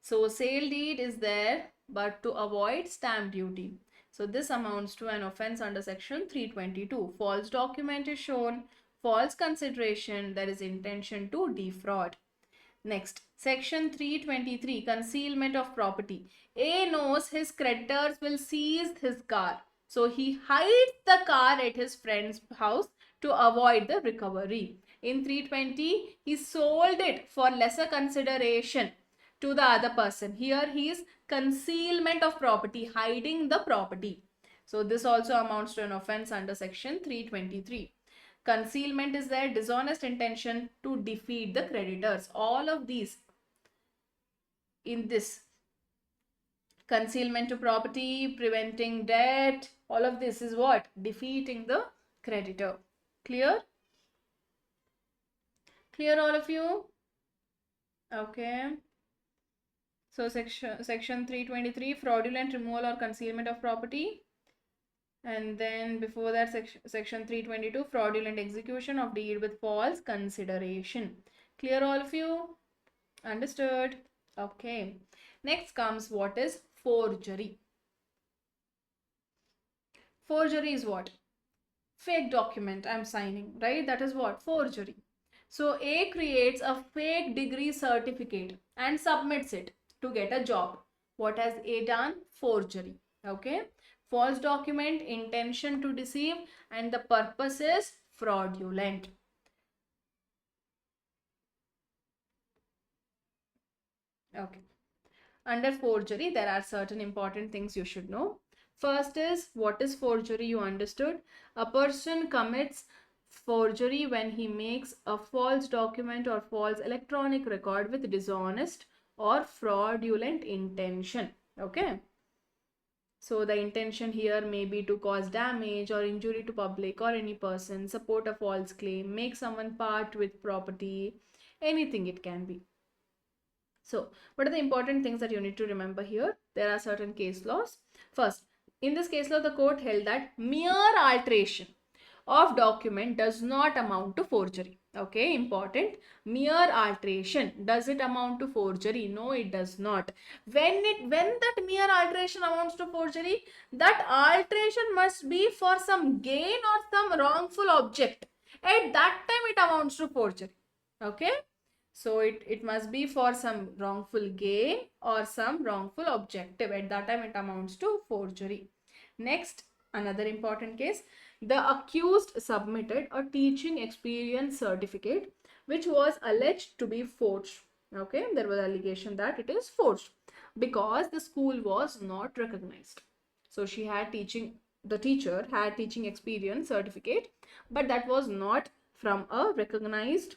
So sale deed is there but to avoid stamp duty. So this amounts to an offense under section 322. False document is shown, false consideration, there is intention to defraud. Next, section 323, concealment of property. A knows his creditors will seize his car. So he hides the car at his friend's house to avoid the recovery. In 320, he sold it for lesser consideration to the other person. Here he is concealment of property, hiding the property. So this also amounts to an offense under section 323. Concealment is there, dishonest intention to defeat the creditors. All of these in this. Concealment to property, preventing debt, all of this is what? Defeating the creditor. Clear? Clear all of you? Okay. So section 323, fraudulent removal or concealment of property. And then before that, section 322, fraudulent execution of deed with false consideration. Clear all of you? Understood? Okay. Next comes what is forgery. Forgery is what? Fake document I'm signing, right? That is what? Forgery. So A creates a fake degree certificate and submits it to get a job. What has A done? Forgery. Okay. False document, intention to deceive, and the purpose is fraudulent. Okay. Under forgery, there are certain important things you should know. First is, what is forgery? You understood. A person commits forgery when he makes a false document or false electronic record with dishonest or fraudulent intention. Okay. So the intention here may be to cause damage or injury to public or any person, support a false claim, make someone part with property, anything it can be. So, what are the important things that you need to remember here? There are certain case laws. First, in this case law, the court held that mere alteration of document does not amount to forgery. Okay, important. Mere alteration, does it amount to forgery? No, it does not. When that mere alteration amounts to forgery, that alteration must be for some gain or some wrongful object. At that time, it amounts to forgery. Okay. So it must be for some wrongful gain or some wrongful objective. At that time, it amounts to forgery. Next, another important case. The accused submitted a teaching experience certificate which was alleged to be forged. Okay, there was allegation that it is forged because the school was not recognized. So she had the teacher had teaching experience certificate, but that was not from a recognized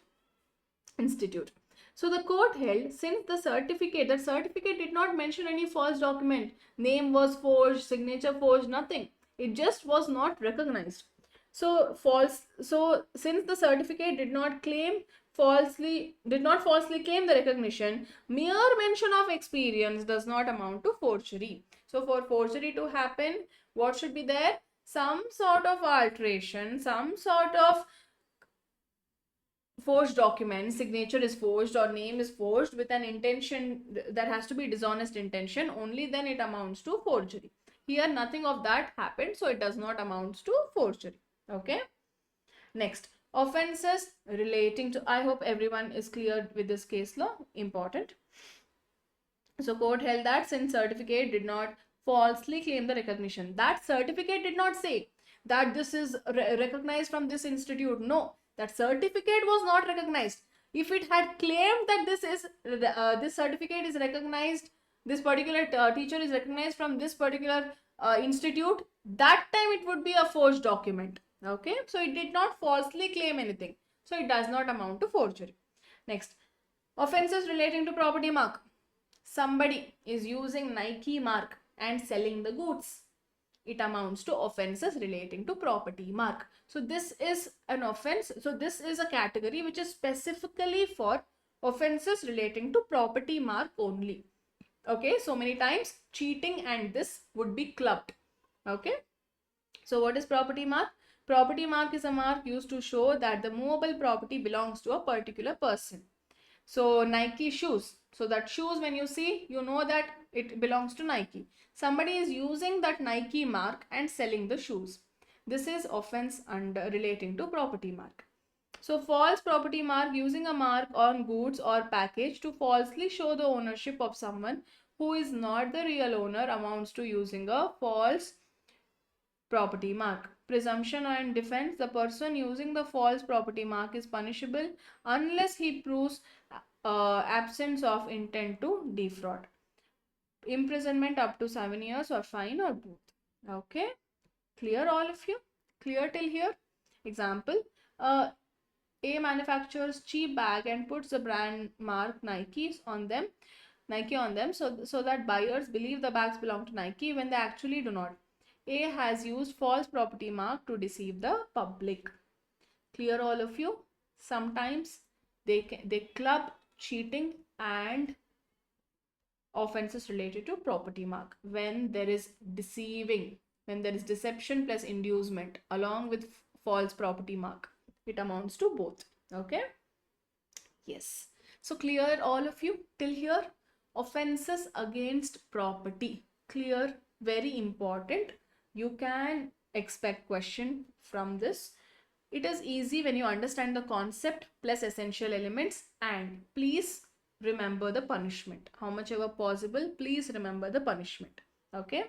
institute. So the court held, since the certificate did not mention any false document, name was forged, signature forged, nothing. It just was not recognized. So since the certificate did not falsely claim the recognition, mere mention of experience does not amount to forgery. So for forgery to happen, what should be there? Some sort of alteration, some sort of forged document, signature is forged or name is forged with an intention that has to be dishonest intention, only then it amounts to forgery. Here nothing of that happened, so it does not amount to forgery. Okay. Next, offenses relating to, I hope everyone is clear with this case law, important. So court held that since certificate did not falsely claim the recognition, that certificate did not say that this is recognized from this institute. No, that certificate was not recognized. If it had claimed that this certificate is recognized, this particular teacher is recognized from this particular institute, that time it would be a forged document. Okay, so it did not falsely claim anything, so it does not amount to forgery. Next, offenses relating to property mark. Somebody is using Nike mark and selling the goods, it amounts to offenses relating to property mark. So this is an offense. So this is a category which is specifically for offenses relating to property mark only. Okay, so many times cheating and this would be clubbed. Okay, so what is property mark? Property mark is a mark used to show that the movable property belongs to a particular person. So Nike shoes. So that shoes, when you see, you know that it belongs to Nike. Somebody is using that Nike mark and selling the shoes. This is offense under relating to property mark. So false property mark, using a mark on goods or package to falsely show the ownership of someone who is not the real owner, amounts to using a false property mark. Presumption and defense. The person using the false property mark is punishable unless he proves absence of intent to defraud. Imprisonment up to 7 years or fine or both. Okay, clear all of you? Clear till here? Example, A manufactures cheap bag and puts the brand mark Nike on them so that buyers believe the bags belong to Nike when they actually do not. A has used false property mark to deceive the public. Clear all of you? Sometimes they club cheating and offenses related to property mark when there is deceiving, when there is deception plus inducement along with false property mark. It amounts to both. Okay. Yes. So clear all of you till here? Offenses against property. Clear? Very important. You can expect question from this. It is easy when you understand the concept plus essential elements, and please remember the punishment. How much ever possible, please remember the punishment. Okay.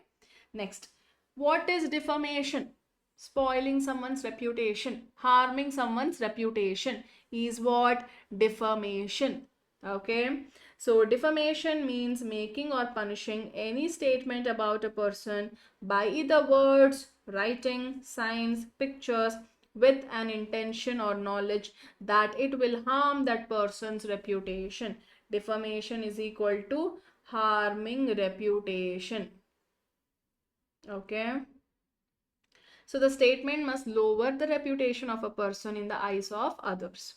Next, what is defamation? Spoiling someone's reputation, harming someone's reputation is what? Defamation. Okay. So defamation means making or punishing any statement about a person by either words, writing, signs, pictures, with an intention or knowledge that it will harm that person's reputation. Defamation is equal to harming reputation. Okay. So the statement must lower the reputation of a person in the eyes of others.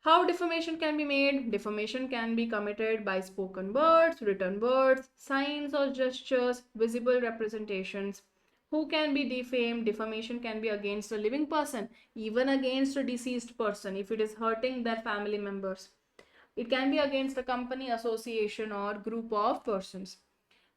How defamation can be made? Defamation can be committed by spoken words, written words, signs or gestures, visible representations. Who can be defamed? Defamation can be against a living person, even against a deceased person if it is hurting their family members. It can be against a company, association, or group of persons.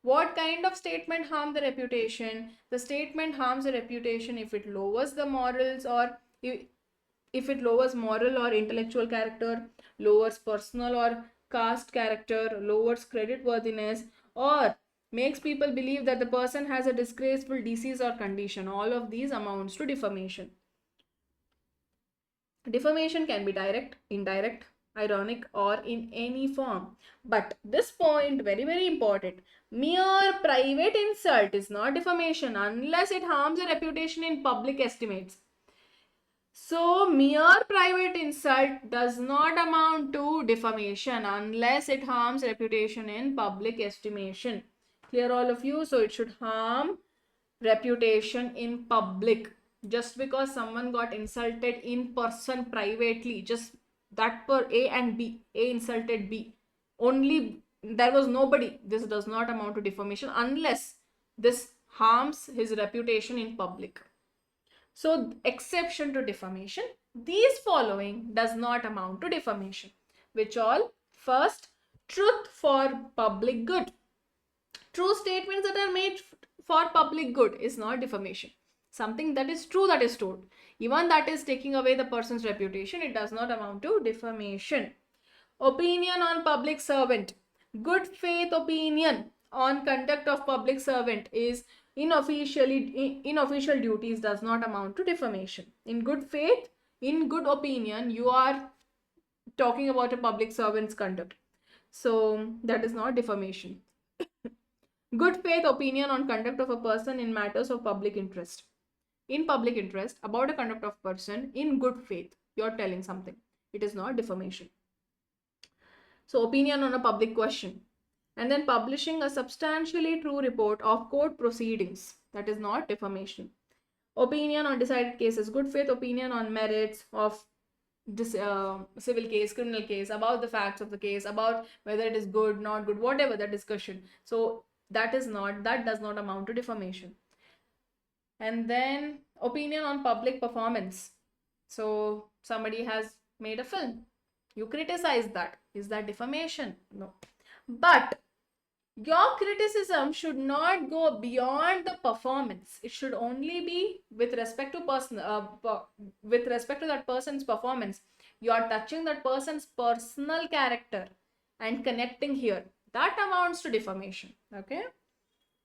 What kind of statement harm the reputation? The statement harms the reputation if it lowers the morals, or if it lowers moral or intellectual character, lowers personal or caste character, lowers credit worthiness, or makes people believe that the person has a disgraceful disease or condition. All of these amounts to defamation. Defamation can be direct, indirect, ironic, or in any form. But this point, very, very important. Mere private insult is not defamation unless it harms a reputation in public estimates. So, mere private insult does not amount to defamation unless it harms reputation in public estimation. Clear, all of you? So, it should harm reputation in public. Just because someone got insulted in person privately, just that per A and B, A insulted B, only there was nobody, this does not amount to defamation unless this harms his reputation in public. So, exception to defamation, these following does not amount to defamation. Which all? First, truth for public good. True statements that are made for public good is not defamation. Something that is true that is told. Even that is taking away the person's reputation, it does not amount to defamation. Opinion on public servant. Good faith opinion on conduct of public servant is in official duties does not amount to defamation. In good faith, in good opinion, you are talking about a public servant's conduct. So that is not defamation. Good faith opinion on conduct of a person in matters of public interest. In public interest, about a conduct of person in good faith, you're telling something. It is not defamation. So opinion on a public question. And then publishing a substantially true report of court proceedings. That is not defamation. Opinion on decided cases. Good faith opinion on merits of this civil case, criminal case, about the facts of the case, about whether it is good, not good, whatever the discussion. So that does not amount to defamation. And then opinion on public performance. So somebody has made a film, you criticize that. Is that defamation? No. But your criticism should not go beyond the performance. It should only be with respect to that person's performance. You are touching that person's personal character and connecting here. That amounts to defamation. Okay.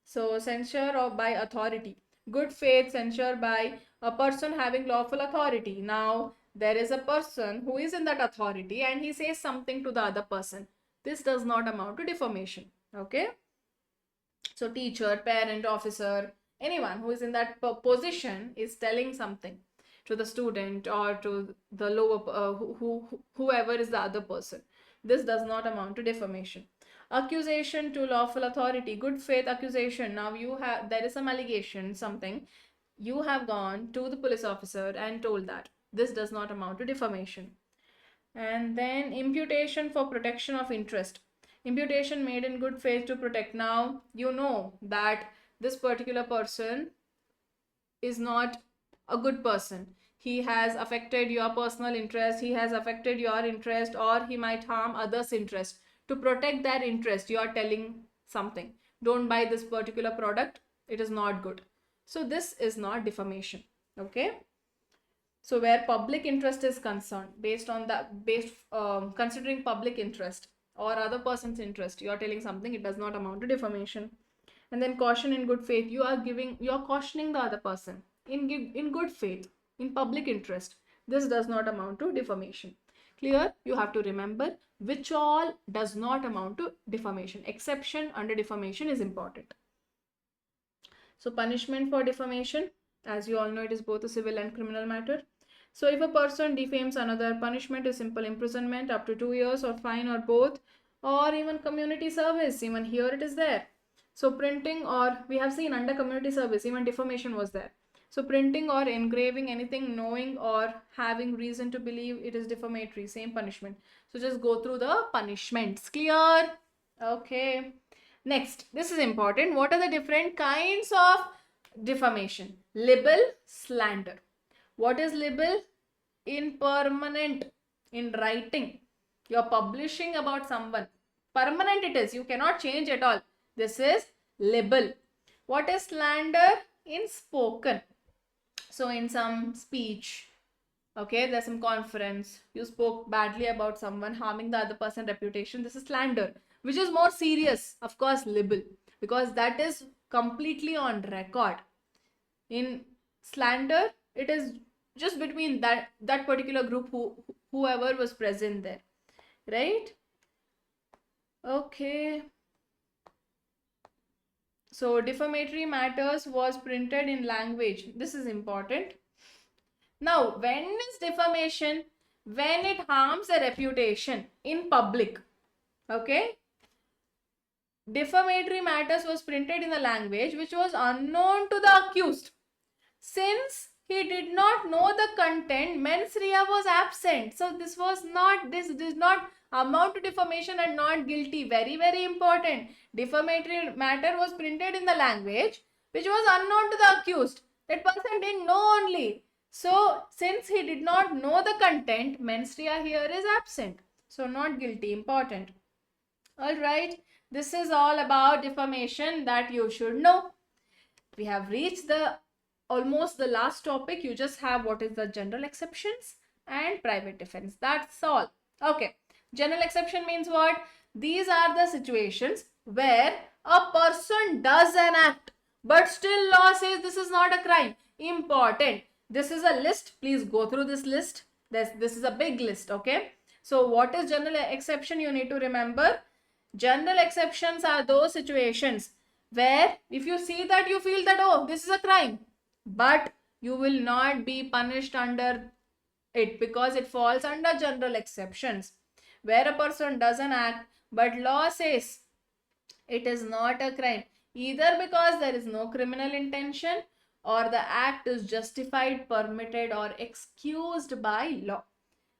So censure or by authority. Good faith censure by a person having lawful authority. Now there is a person who is in that authority and he says something to the other person. This does not amount to defamation. Okay. So teacher, parent, officer, anyone who is in that position is telling something to the student or to the lower, whoever is the other person. This does not amount to defamation. Accusation to lawful authority, good faith accusation. Now there is some allegation, something. You have gone to the police officer and told that. This does not amount to defamation. And then imputation for protection of interest. Imputation made in good faith to protect. Now you know that this particular person is not a good person. He has affected your personal interest, he has affected your interest, or he might harm others' interest. To protect their interest, you are telling something. Don't buy this particular product, it is not good. So this is not defamation. Okay. So where public interest is concerned, considering public interest or other person's interest, you are telling something, it does not amount to defamation. And then caution in good faith, you are cautioning the other person in good faith, in public interest. This does not amount to defamation. Clear? You have to remember which all does not amount to defamation. Exception under defamation is important. So punishment for defamation, as you all know, it is both a civil and criminal matter. So if a person defames another, punishment is simple imprisonment up to 2 years or fine or both, or even community service. Even here it is there. So printing, or we have seen under community service, even defamation was there. So printing or engraving anything knowing or having reason to believe it is defamatory, same punishment. So just go through the punishments. Clear? Okay. Next, this is important. What are the different kinds of defamation? Libel, slander. What is libel? Impermanent, in writing. You are publishing about someone. Permanent it is. You cannot change at all. This is libel. What is slander? In spoken. So in some speech, okay, there's some conference, you spoke badly about someone, harming the other person's reputation. This is slander, which is more serious, of course, libel, because that is completely on record. In slander, it is just between that particular group, whoever was present there, right? Okay. So defamatory matters was printed in language. This is important. Now, when is defamation? When it harms a reputation in public. Okay. Defamatory matters was printed in the language which was unknown to the accused. Since he did not know the content, mens rea was absent. So this did not amount to defamation and not guilty. Very, very important. Defamatory matter was printed in the language which was unknown to the accused. That person didn't know only. So since he did not know the content, mens rea here is absent. So not guilty. Important. Alright. This is all about defamation that you should know. We have reached almost the last topic. You just have what is the general exceptions and private defense. That's all. Okay. General exception means what? These are the situations where a person does an act, but still law says this is not a crime. Important. This is a list. Please go through this list. This is a big list. Okay. So what is general exception? You need to remember. General exceptions are those situations where if you see that, you feel that, oh, this is a crime, but you will not be punished under it because it falls under general exceptions. Where a person does an act, but law says it is not a crime, either because there is no criminal intention or the act is justified, permitted, or excused by law.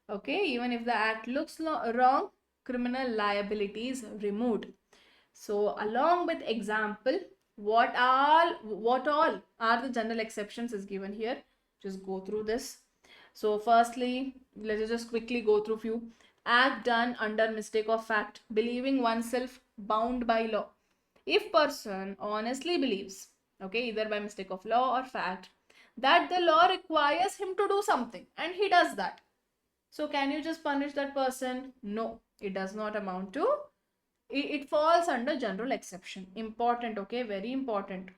Okay, even if the act looks wrong, criminal liability is removed. So along with example, what all are the general exceptions is given here. Just go through this. So firstly, let us just quickly go through few. Act done under mistake of fact, believing oneself bound by law. If person honestly believes, okay, either by mistake of law or fact, that the law requires him to do something and he does that. So can you just punish that person? No, it does not amount to. It falls under general exception. Important, okay, very important.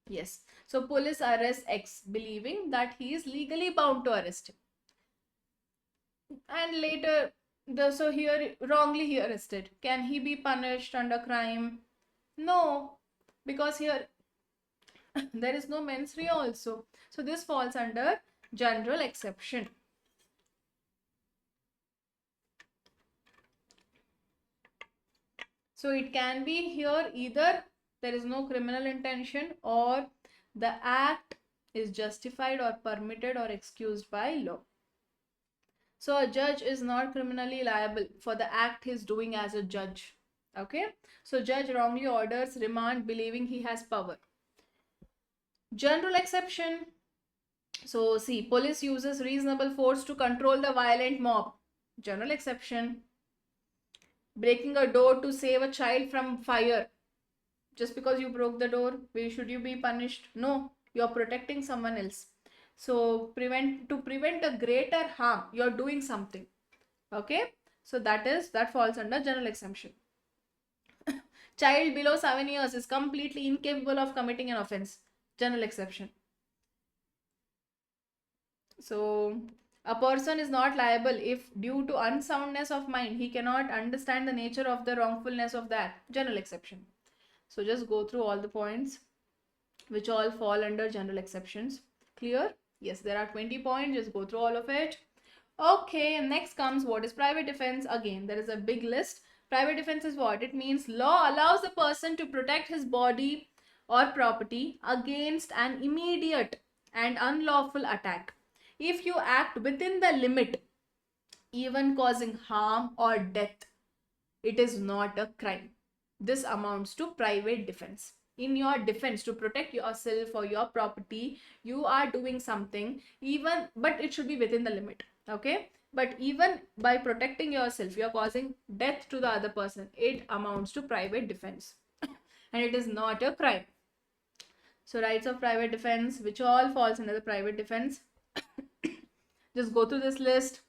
Yes. So police arrests X believing that he is legally bound to arrest him. And later, so here wrongly he arrested. Can he be punished under crime? No, because here there is no mens rea also. So this falls under general exception. So it can be here either there is no criminal intention or the act is justified or permitted or excused by law. So a judge is not criminally liable for the act he is doing as a judge. Okay. So judge wrongly orders remand believing he has power. General exception. So see, police uses reasonable force to control the violent mob. General exception. Breaking a door to save a child from fire. Just because you broke the door, should you be punished? No, you are protecting someone else. So to prevent a greater harm, you're doing something. Okay, so that falls under general exemption. Child below 7 years is completely incapable of committing an offense. General exception. So a person is not liable if due to unsoundness of mind he cannot understand the nature of the wrongfulness of that. General exception. So just go through all the points which all fall under general exceptions. Clear? Yes, there are 20 points. Just go through all of it. Okay, next comes what is private defense. Again, there is a big list. Private defense is what? It means law allows the person to protect his body or property against an immediate and unlawful attack. If you act within the limit, even causing harm or death, it is not a crime. This amounts to private defense. In your defense, to protect yourself or your property, you are doing something, but it should be within the limit. Okay, but even by protecting yourself, you are causing death to the other person. It amounts to private defense and it is not a crime. So rights of private defense, which all falls under the private defense. Just go through this list.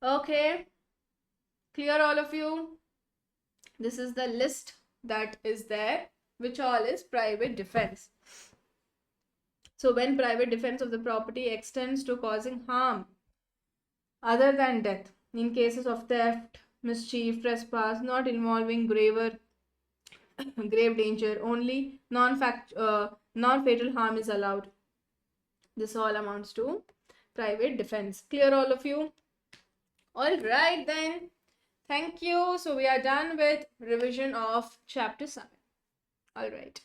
Okay, clear all of you? This is the list that is there, which all is private defense. So when private defense of the property extends to causing harm other than death in cases of theft, mischief, trespass, not involving grave danger, only non-fatal harm is allowed. This all amounts to private defense. Clear all of you? All right then. Thank you. So we are done with revision of chapter 7. All right.